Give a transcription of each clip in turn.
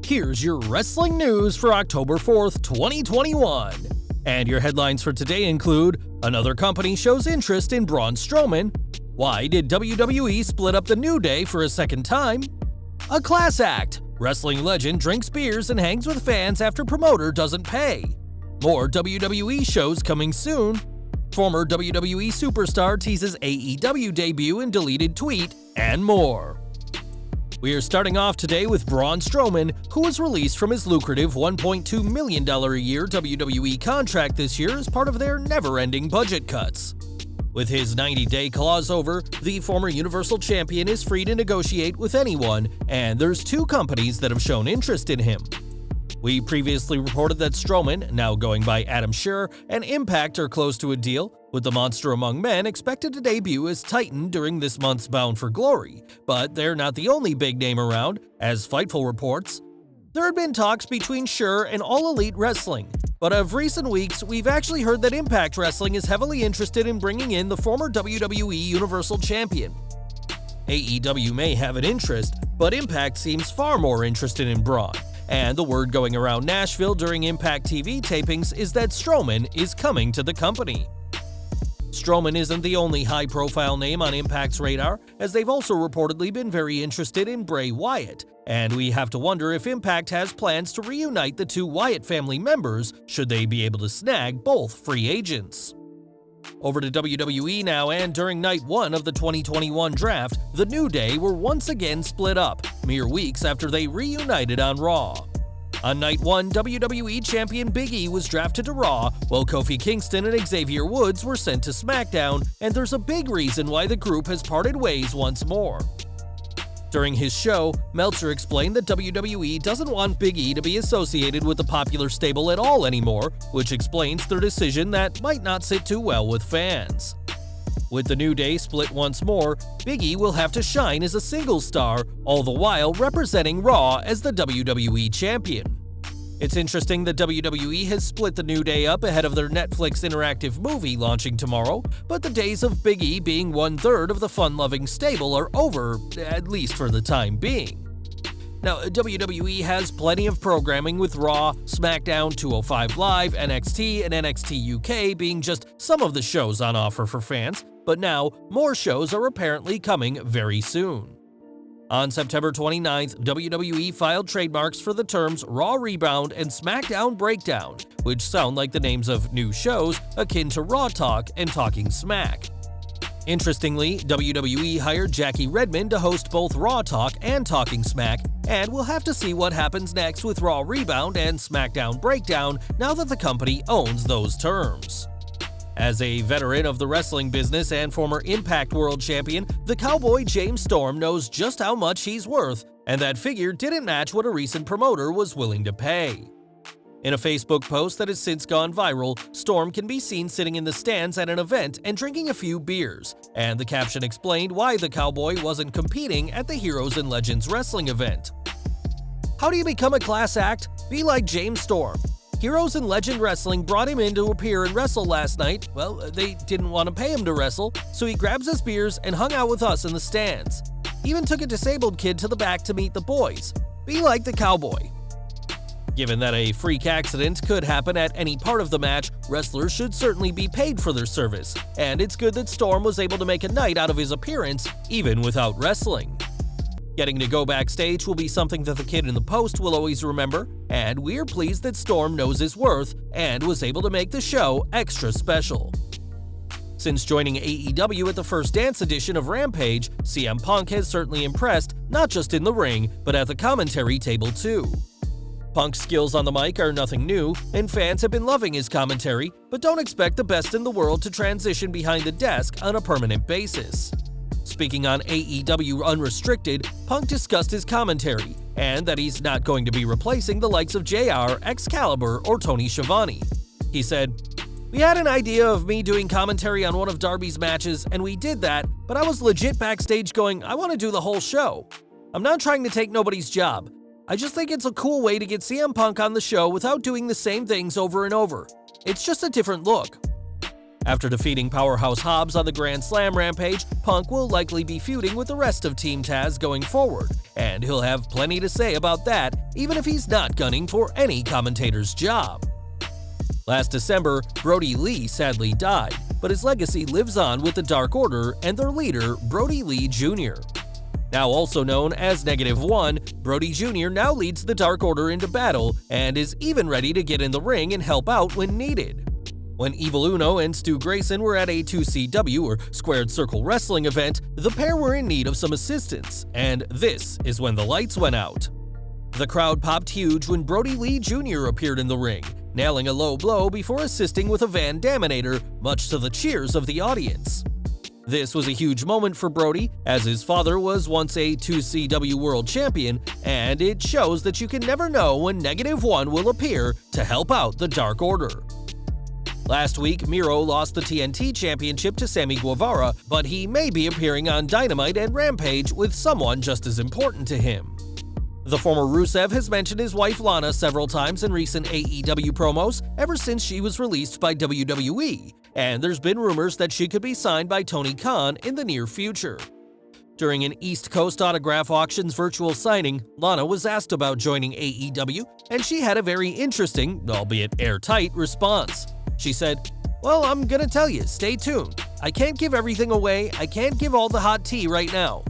Here's your wrestling news for October 4th, 2021. And your headlines for today include: another company shows interest in Braun Strowman, why did WWE split up the New Day for a second time, a class act, wrestling legend drinks beers and hangs with fans after promoter doesn't pay, more WWE shows coming soon, former WWE superstar teases AEW debut in deleted tweet, and more. We are starting off today with Braun Strowman, who was released from his lucrative $1.2 million a year WWE contract this year as part of their never-ending budget cuts. With his 90-day clause over, the former Universal Champion is free to negotiate with anyone, and there's two companies that have shown interest in him. We previously reported that Strowman, now going by Adam Scherr, and Impact are close to a deal, with the Monster Among Men expected to debut as Titan during this month's Bound for Glory. But they're not the only big name around, as Fightful reports. There had been talks between Scherr and All Elite Wrestling, but of recent weeks, we've actually heard that Impact Wrestling is heavily interested in bringing in the former WWE Universal Champion. AEW may have an interest, but Impact seems far more interested in Braun. And the word going around Nashville during Impact TV tapings is that Strowman is coming to the company. Strowman isn't the only high-profile name on Impact's radar, as they've also reportedly been very interested in Bray Wyatt, and we have to wonder if Impact has plans to reunite the two Wyatt family members should they be able to snag both free agents. Over to WWE now, and during Night 1 of the 2021 draft, the New Day were once again split up, mere weeks after they reunited on Raw. On Night 1, WWE Champion Big E was drafted to Raw, while Kofi Kingston and Xavier Woods were sent to SmackDown, and there's a big reason why the group has parted ways once more. During his show, Meltzer explained that WWE doesn't want Big E to be associated with the popular stable at all anymore, which explains their decision that might not sit too well with fans. With the New Day split once more, Big E will have to shine as a single star, all the while representing Raw as the WWE Champion. It's interesting that WWE has split the New Day up ahead of their Netflix interactive movie launching tomorrow, but the days of Big E being one-third of the fun-loving stable are over, at least for the time being. Now, WWE has plenty of programming, with Raw, SmackDown, 205 Live, NXT, and NXT UK being just some of the shows on offer for fans, but now more shows are apparently coming very soon. On September 29th, WWE filed trademarks for the terms Raw Rebound and SmackDown Breakdown, which sound like the names of new shows akin to Raw Talk and Talking Smack. Interestingly, WWE hired Jackie Redmond to host both Raw Talk and Talking Smack, and we'll have to see what happens next with Raw Rebound and SmackDown Breakdown now that the company owns those terms. As a veteran of the wrestling business and former Impact World Champion, the Cowboy James Storm knows just how much he's worth, and that figure didn't match what a recent promoter was willing to pay. In a Facebook post that has since gone viral, Storm can be seen sitting in the stands at an event and drinking a few beers, and the caption explained why the Cowboy wasn't competing at the Heroes and Legends wrestling event. How do you become a class act? Be like James Storm. Heroes and Legend Wrestling brought him in to appear and wrestle last night. Well, they didn't want to pay him to wrestle, so he grabs his beers and hung out with us in the stands. Even took a disabled kid to the back to meet the boys. Be like the Cowboy. Given that a freak accident could happen at any part of the match, wrestlers should certainly be paid for their service, and it's good that Storm was able to make a night out of his appearance, even without wrestling. Getting to go backstage will be something that the kid in the post will always remember, and we're pleased that Storm knows his worth and was able to make the show extra special. Since joining AEW at the first Dance edition of Rampage, CM Punk has certainly impressed, not just in the ring, but at the commentary table too. Punk's skills on the mic are nothing new, and fans have been loving his commentary, but don't expect the best in the world to transition behind the desk on a permanent basis. Speaking on AEW Unrestricted, Punk discussed his commentary, and that he's not going to be replacing the likes of JR, Excalibur, or Tony Schiavone. He said, "We had an idea of me doing commentary on one of Darby's matches, and we did that, but I was legit backstage going, I want to do the whole show. I'm not trying to take nobody's job. I just think it's a cool way to get CM Punk on the show without doing the same things over and over. It's just a different look." After defeating Powerhouse Hobbs on the Grand Slam Rampage, Punk will likely be feuding with the rest of Team Taz going forward, and he'll have plenty to say about that, even if he's not gunning for any commentator's job. Last December, Brody Lee sadly died, but his legacy lives on with the Dark Order and their leader, Brody Lee Jr. Now also known as Negative One, Brody Jr. now leads the Dark Order into battle and is even ready to get in the ring and help out when needed. When Evil Uno and Stu Grayson were at a 2CW or Squared Circle Wrestling event, the pair were in need of some assistance, and this is when the lights went out. The crowd popped huge when Brody Lee Jr. appeared in the ring, nailing a low blow before assisting with a Van Daminator, much to the cheers of the audience. This was a huge moment for Brody, as his father was once a 2CW World Champion, and it shows that you can never know when Negative One will appear to help out the Dark Order. Last week, Miro lost the TNT Championship to Sammy Guevara, but he may be appearing on Dynamite and Rampage with someone just as important to him. The former Rusev has mentioned his wife Lana several times in recent AEW promos ever since she was released by WWE, and there's been rumors that she could be signed by Tony Khan in the near future. During an East Coast Autograph Auctions virtual signing, Lana was asked about joining AEW, and she had a very interesting, albeit airtight, response. She said, "Well, I'm gonna tell you, stay tuned. I can't give everything away, I can't give all the hot tea right now."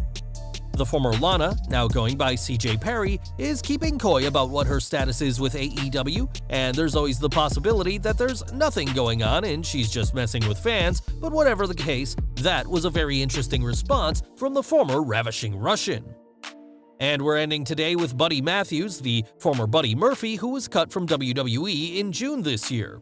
The former Lana, now going by CJ Perry, is keeping coy about what her status is with AEW, and there's always the possibility that there's nothing going on and she's just messing with fans, but whatever the case, that was a very interesting response from the former Ravishing Russian. And we're ending today with Buddy Matthews, the former Buddy Murphy, who was cut from WWE in June this year.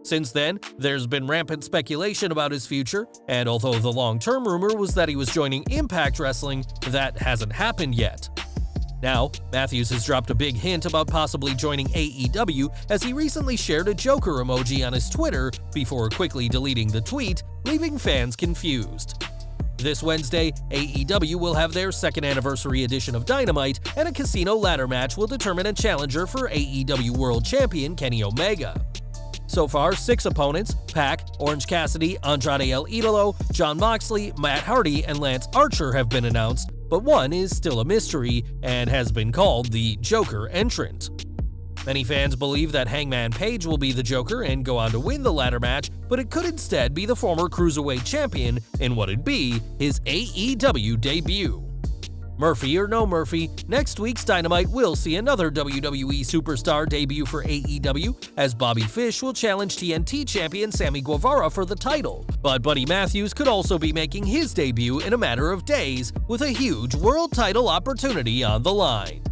Since then, there's been rampant speculation about his future, and although the long-term rumor was that he was joining Impact Wrestling, that hasn't happened yet. Now, Matthews has dropped a big hint about possibly joining AEW as he recently shared a Joker emoji on his Twitter before quickly deleting the tweet, leaving fans confused. This Wednesday, AEW will have their second anniversary edition of Dynamite, and a casino ladder match will determine a challenger for AEW World Champion Kenny Omega. So far, 6 opponents, Pac, Orange Cassidy, Andrade El Idolo, Jon Moxley, Matt Hardy, and Lance Archer have been announced, but one is still a mystery and has been called the Joker entrant. Many fans believe that Hangman Page will be the Joker and go on to win the ladder match, but it could instead be the former Cruiserweight Champion in what'd be his AEW debut. Murphy or no Murphy, next week's Dynamite will see another WWE superstar debut for AEW, as Bobby Fish will challenge TNT champion Sammy Guevara for the title. But Buddy Matthews could also be making his debut in a matter of days, with a huge world title opportunity on the line.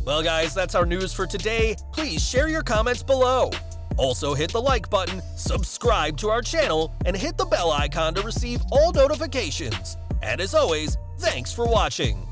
Well guys, that's our news for today. Please share your comments below. Also hit the like button, subscribe to our channel, and hit the bell icon to receive all notifications. And as always, thanks for watching.